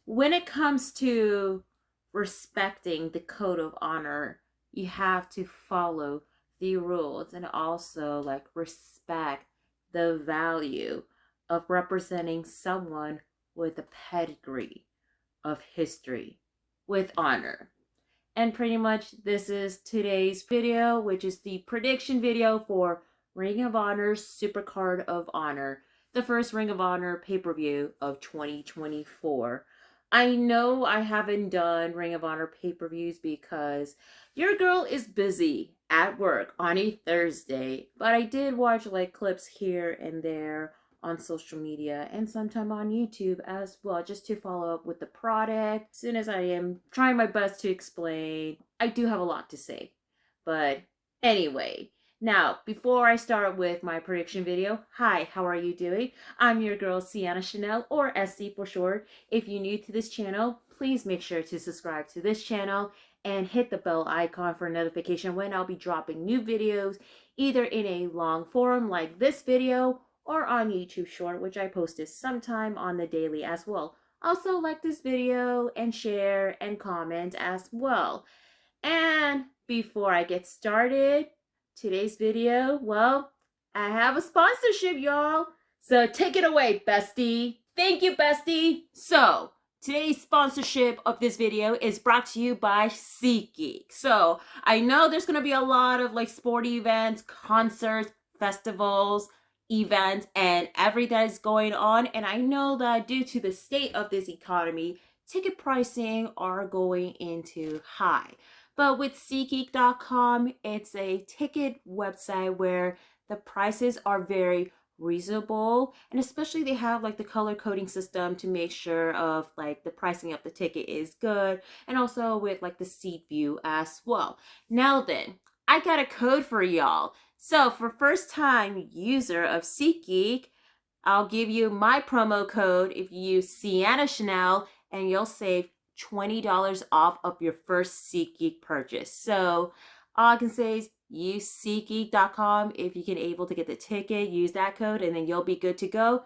when it comes to respecting the code of honor, you have to follow the rules and also like respect the value of representing someone with a pedigree of history with honor. And pretty much this is today's video, which is the prediction video for Ring of Honor's Supercard of Honor, the first Ring of Honor pay-per-view of 2024. I know I haven't done Ring of Honor pay-per-views because your girl is busy at work on a Thursday, but I did watch like clips here and there on social media and sometime on YouTube as well, just to follow up with the product. As soon as I am trying my best to explain, I do have a lot to say. But anyway, now before I start with my prediction video, hi, how are you doing? I'm your girl Sienna Chanel, or SC for short. If you're new to this channel, please make sure to subscribe to this channel and hit the bell icon for notification when I'll be dropping new videos, either in a long form like this video or on YouTube Short, which I posted sometime on the daily as well. Also, like this video and share and comment as well. And before I get started, today's video, well, I have a sponsorship, y'all. So take it away, bestie. Thank you, bestie. So today's sponsorship of this video is brought to you by SeatGeek. So I know there's going to be a lot of like sporty events, concerts, festivals, events, and everything that's going on. And I know that due to the state of this economy, ticket pricing are going into high. But with SeatGeek.com, it's a ticket website where the prices are very reasonable, and especially they have like the color coding system to make sure of like the pricing of the ticket is good, and also with like the seat view as well. Now then, I got a code for y'all. So for first time user of SeatGeek, I'll give you my promo code if you use Sienna Chanel, and you'll save $20 off of your first SeatGeek purchase. So all I can say is use SeatGeek.com if you can able to get the ticket, use that code, and then you'll be good to go.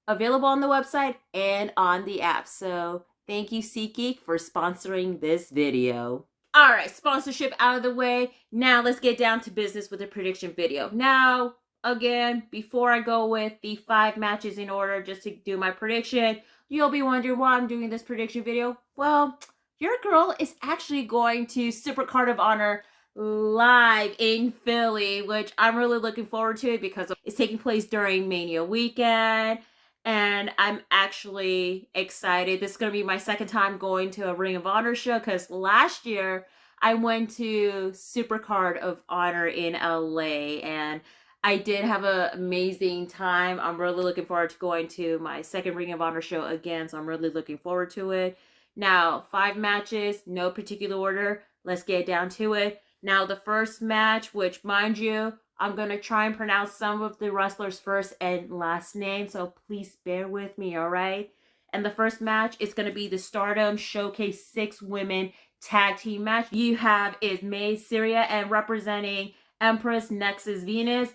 Available on the website and on the app. So thank you, SeatGeek, for sponsoring this video. All right, sponsorship out of the way. Now let's get down to business with the prediction video. Now, again, before I go with the 5 matches in order just to do my prediction, you'll be wondering why I'm doing this prediction video. Well, your girl is actually going to Supercard of Honor live in Philly, which I'm really looking forward to because it's taking place during Mania weekend. And I'm actually excited. This is going to be my second time going to a Ring of Honor show because last year I went to Supercard of Honor in LA and I did have an amazing time. I'm really looking forward to going to my second Ring of Honor show again, so I'm really looking forward to it. Now, 5 matches, no particular order. Let's get down to it. Now, the first match, which mind you, I'm going to try and pronounce some of the wrestlers' first and last name, so please bear with me, all right? And the first match is going to be the Stardom Showcase 6 Women Tag Team match. You have is May Syria, and representing Empress Nexus Venus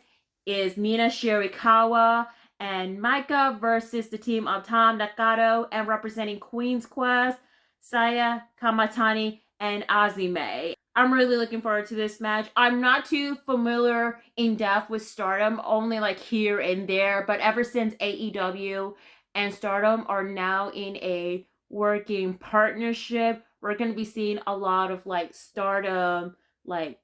is Mina Shirakawa, and Micah versus the team of Tom Nakano, and representing Queen's Quest, Saya Kamatani and Azime. I'm really looking forward to this match. I'm not too familiar in depth with Stardom, only like here and there, but ever since AEW and Stardom are now in a working partnership, we're going to be seeing a lot of like Stardom, like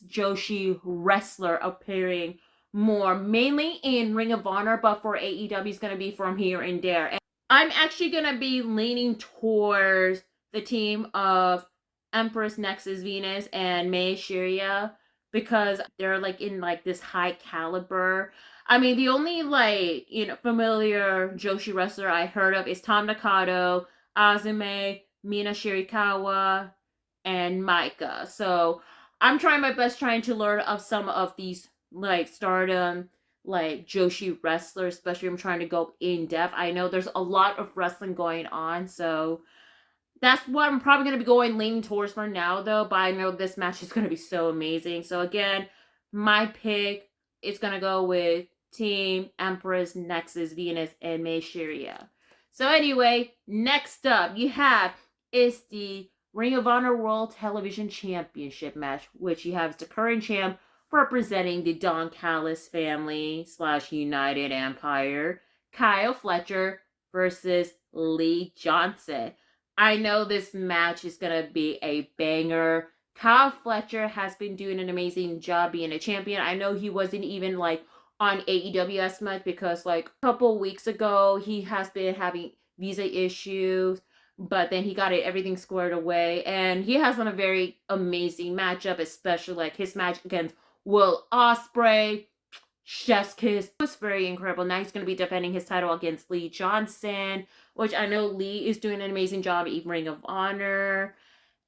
Joshi wrestler appearing more, mainly in Ring of Honor, but for AEW is going to be from here and there. And I'm actually going to be leaning towards the team of Empress Nexus Venus and Mei Shiria because they're like in like this high caliber. I mean, the only like, familiar Joshi wrestler I heard of is Tom Nakano, Azumi, Mina Shirakawa, and Micah. So I'm trying my best trying to learn of some of these like Stardom, like Joshi wrestlers, especially I'm trying to go in depth. I know there's a lot of wrestling going on, so that's what I'm probably going to be going leaning towards for now, though. But I know this match is going to be so amazing. So again, my pick is going to go with Team Empress Nexus Venus and Mei Shiria. So anyway, next up you have is the Ring of Honor World Television Championship match, which you have the current champ representing the Don Callis family / United Empire, Kyle Fletcher versus Lee Johnson. I know this match is going to be a banger. Kyle Fletcher has been doing an amazing job being a champion. I know he wasn't even like on AEW as much because like a couple weeks ago he has been having visa issues, but then he got everything squared away, and he has done a very amazing matchup, especially like his match against Will Ospreay. Chef's kiss. It was very incredible. Now he's going to be defending his title against Lee Johnson, which I know Lee is doing an amazing job in Ring of Honor,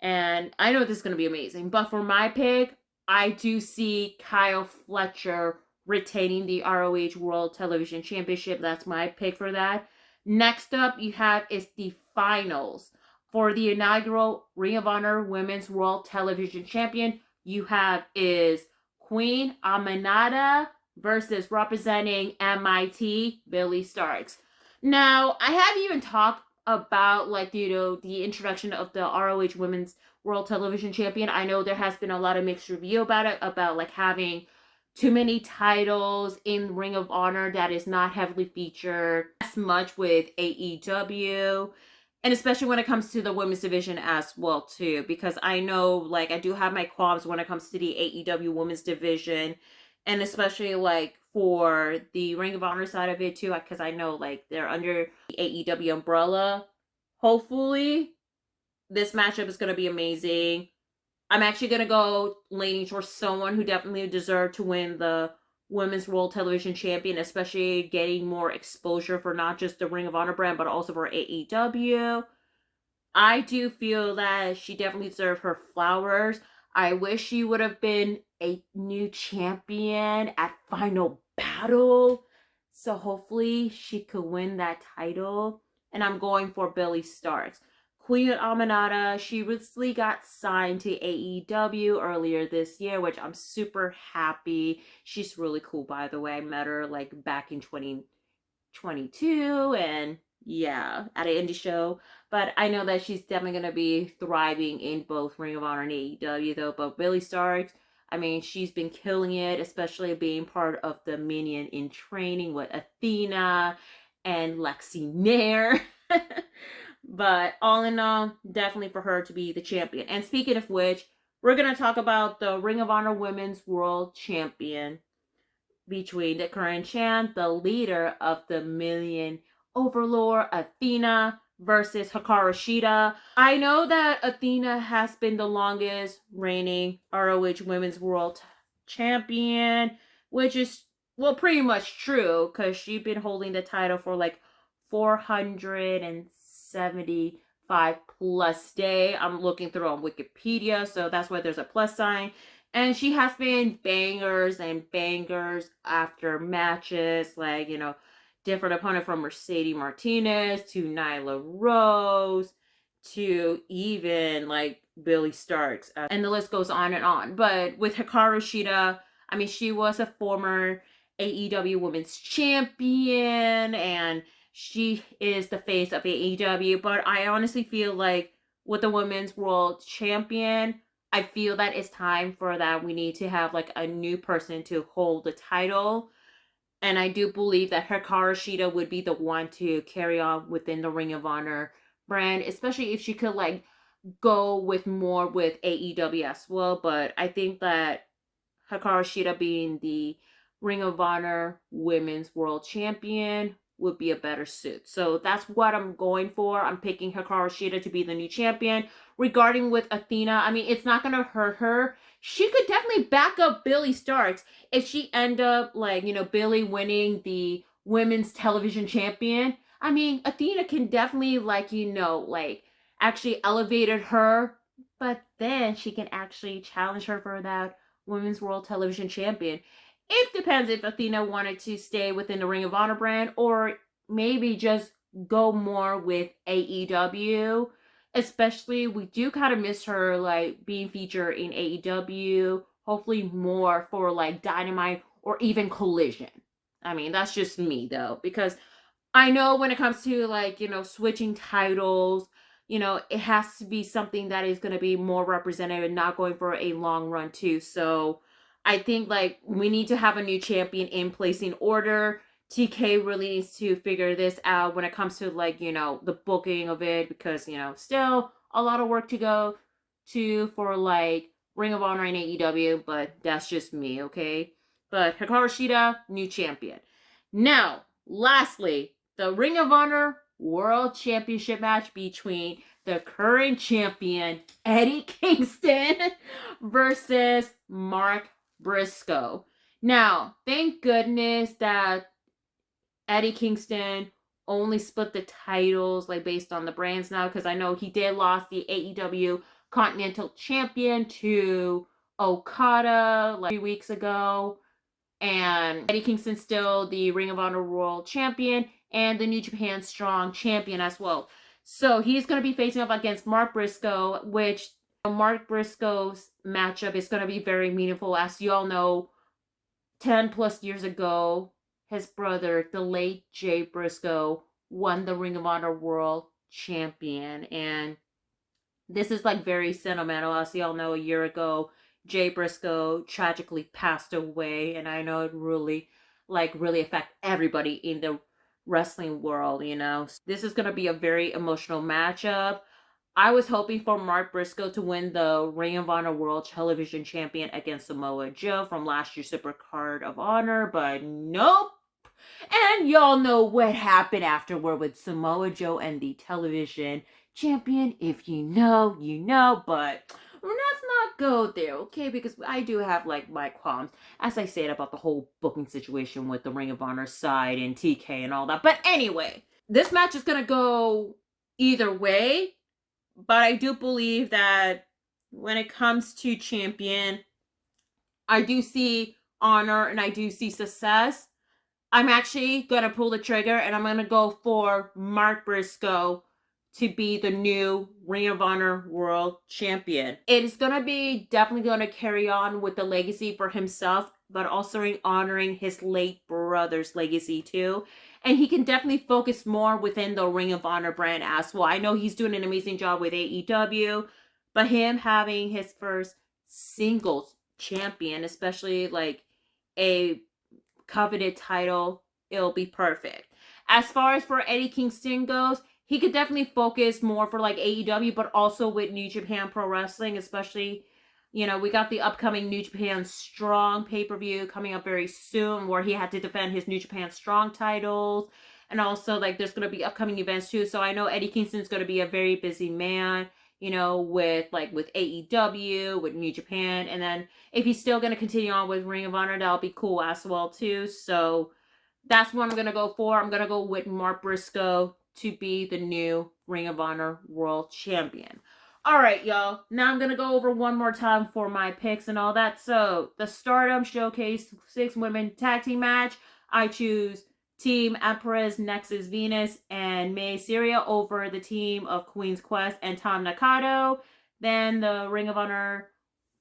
and I know this is going to be amazing. But for my pick, I do see Kyle Fletcher retaining the ROH World Television Championship. That's my pick for that. Next up, you have is the finals for the inaugural Ring of Honor Women's World Television Champion. You have is Queen Aminata versus representing MIT Billy Starks. Now, I haven't even talked about like the introduction of the ROH Women's World Television Champion. I know there has been a lot of mixed review about it, about like having too many titles in Ring of Honor that is not heavily featured as much with AEW. And especially when it comes to the women's division as well too, because I know like I do have my qualms when it comes to the AEW women's division, and especially like for the Ring of Honor side of it too, because I know like they're under the AEW umbrella. Hopefully this matchup is going to be amazing. I'm actually going to go leaning towards someone who definitely deserved to win the Women's World Television Champion, especially getting more exposure for not just the Ring of Honor brand, but also for AEW. I do feel that she definitely deserved her flowers. I wish she would have been a new champion at Final Battle. So hopefully she could win that title. And I'm going for Billy Starks. Queen Aminata, she recently got signed to AEW earlier this year, which I'm super happy. She's really cool, by the way. I met her like back in 2022 and yeah, at an indie show. But I know that she's definitely going to be thriving in both Ring of Honor and AEW though. But Billy Starks, I mean, she's been killing it, especially being part of the Minion in Training with Athena and Lexi Nair. But all in all, definitely for her to be the champion. And speaking of which, we're going to talk about the Ring of Honor Women's World Champion between the current champ, the leader of the Million Overlord, Athena, versus Hikaru Shida. I know that Athena has been the longest reigning ROH Women's World Champion, which is, well, pretty much true, because she's been holding the title for like 475 plus day. I'm looking through on Wikipedia, so that's why there's a plus sign. And she has been bangers and bangers after matches, like, different opponent from Mercedes Martinez to Nyla Rose to even like Billy Starks. And the list goes on and on. But with Hikaru Shida, I mean, she was a former AEW Women's Champion and she is the face of AEW. But I honestly feel like with the Women's World Champion, I feel that it's time for that. We need to have like a new person to hold the title. And I do believe that Hikaru Shida would be the one to carry on within the Ring of Honor brand, especially if she could like go with more with AEW as well. But I think that Hikaru Shida being the Ring of Honor Women's World Champion would be a better suit. So that's what I'm going for. I'm picking Hikaru Shida to be the new champion. Regarding with Athena, I mean, it's not going to hurt her. She could definitely back up Billy Starks if she end up like, Billy winning the women's television champion. I mean, Athena can definitely like, actually elevated her, but then she can actually challenge her for that women's world television champion. It depends if Athena wanted to stay within the Ring of Honor brand or maybe just go more with AEW. Especially, we do kind of miss her like being featured in AEW. Hopefully more for like Dynamite or even Collision. I mean, that's just me though, because I know when it comes to like, switching titles, it has to be something that is going to be more representative and not going for a long run too. So I think like we need to have a new champion in placing order. TK really needs to figure this out when it comes to like, the booking of it because, still a lot of work to go to for like Ring of Honor and AEW, but that's just me, okay? But Hikaru Shida, new champion. Now, lastly, the Ring of Honor World Championship match between the current champion Eddie Kingston versus Mark Briscoe. Now, thank goodness that Eddie Kingston only split the titles like based on the brands now because I know he did lost the AEW Continental Champion to Okada like 3 weeks ago. And Eddie Kingston's still the Ring of Honor World Champion and the New Japan Strong Champion as well. So he's going to be facing up against Mark Briscoe, which Mark Briscoe's matchup is going to be very meaningful. As you all know, 10 plus years ago, his brother, the late Jay Briscoe, won the Ring of Honor World Champion. And this is like very sentimental. As you all know, a year ago, Jay Briscoe tragically passed away, and I know it really affect everybody in the wrestling world, This is going to be a very emotional matchup. I was hoping for Mark Briscoe to win the Ring of Honor World Television Champion against Samoa Joe from last year's Supercard of Honor, but nope. And y'all know what happened afterward with Samoa Joe and the television champion. If you know, you know, but let's not go there, okay? Because I do have like my qualms, as I said, about the whole booking situation with the Ring of Honor side and TK and all that. But anyway, this match is gonna go either way, but I do believe that when it comes to champion, I do see honor and I do see success. I'm actually going to pull the trigger and I'm going to go for Mark Briscoe to be the new Ring of Honor World Champion. It is going to be definitely going to carry on with the legacy for himself, but also honoring his late brother's legacy too. And he can definitely focus more within the Ring of Honor brand as well. I know he's doing an amazing job with AEW, but him having his first singles champion, especially like a coveted title, it'll be perfect. As far as for Eddie Kingston goes, he could definitely focus more for like AEW, but also with New Japan Pro Wrestling, especially, we got the upcoming New Japan Strong pay-per-view coming up very soon where he had to defend his New Japan Strong titles. And also, like, there's going to be upcoming events too. So I know Eddie Kingston's going to be a very busy man, with AEW, with New Japan. And then if he's still going to continue on with Ring of Honor, that'll be cool as well too. So that's what I'm going to go for. I'm going to go with Mark Briscoe to be the new Ring of Honor World Champion. All right, y'all. Now I'm going to go over one more time for my picks and all that. So the Stardom Showcase 6-women tag team match, I choose Team Empress, Nexus Venus, and May Syria over the team of Queen's Quest and Tom Nakano. Then the Ring of Honor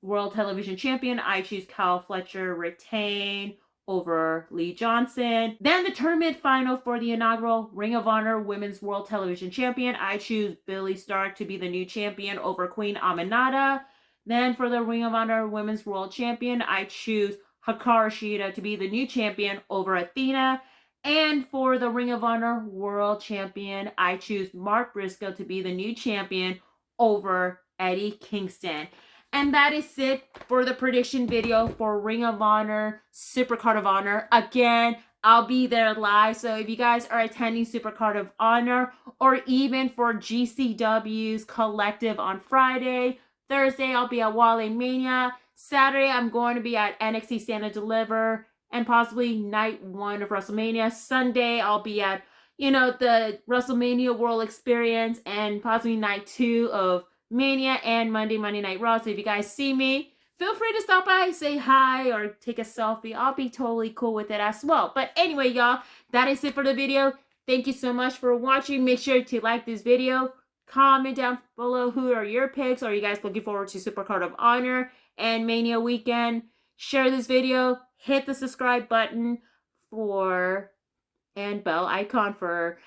World Television Champion, I choose Kyle Fletcher retain over Lee Johnson. Then the tournament final for the inaugural Ring of Honor Women's World Television Champion, I choose Billie Starkz to be the new champion over Queen Aminata. Then for the Ring of Honor Women's World Champion, I choose Hikaru Shida to be the new champion over Athena. And for the Ring of Honor World Champion, I choose Mark Briscoe to be the new champion over Eddie Kingston. And that is it for the prediction video for Ring of Honor, Supercard of Honor. Again, I'll be there live. So if you guys are attending Supercard of Honor or even for GCW's Collective on Friday, Thursday I'll be at Wale Mania. Saturday I'm going to be at NXT Stand and Deliver and possibly night 1 of WrestleMania. Sunday I'll be at, the WrestleMania World Experience and possibly night 2 of Mania and Monday Night Raw. So if you guys see me, feel free to stop by, say hi, or take a selfie. I'll be totally cool with it as well. But anyway, y'all, that is it for the video. Thank you so much for watching. Make sure to like this video. Comment down below who are your picks. Are you guys looking forward to Supercard of Honor and Mania weekend? Share this video. Hit the subscribe button for and bell icon for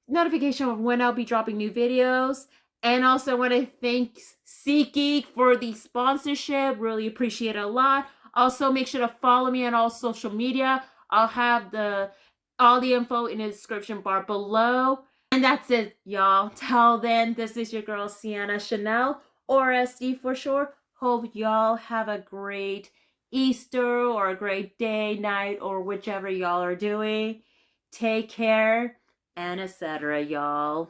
notification of when I'll be dropping new videos. And also want to thank SeatGeek for the sponsorship. Really appreciate it a lot. Also, make sure to follow me on all social media. I'll have all the info in the description bar below. And that's it, y'all. Till then, this is your girl Sienna Chanel, or SD for short. Hope y'all have a great Easter or a great day, night, or whichever y'all are doing. Take care and etc., y'all.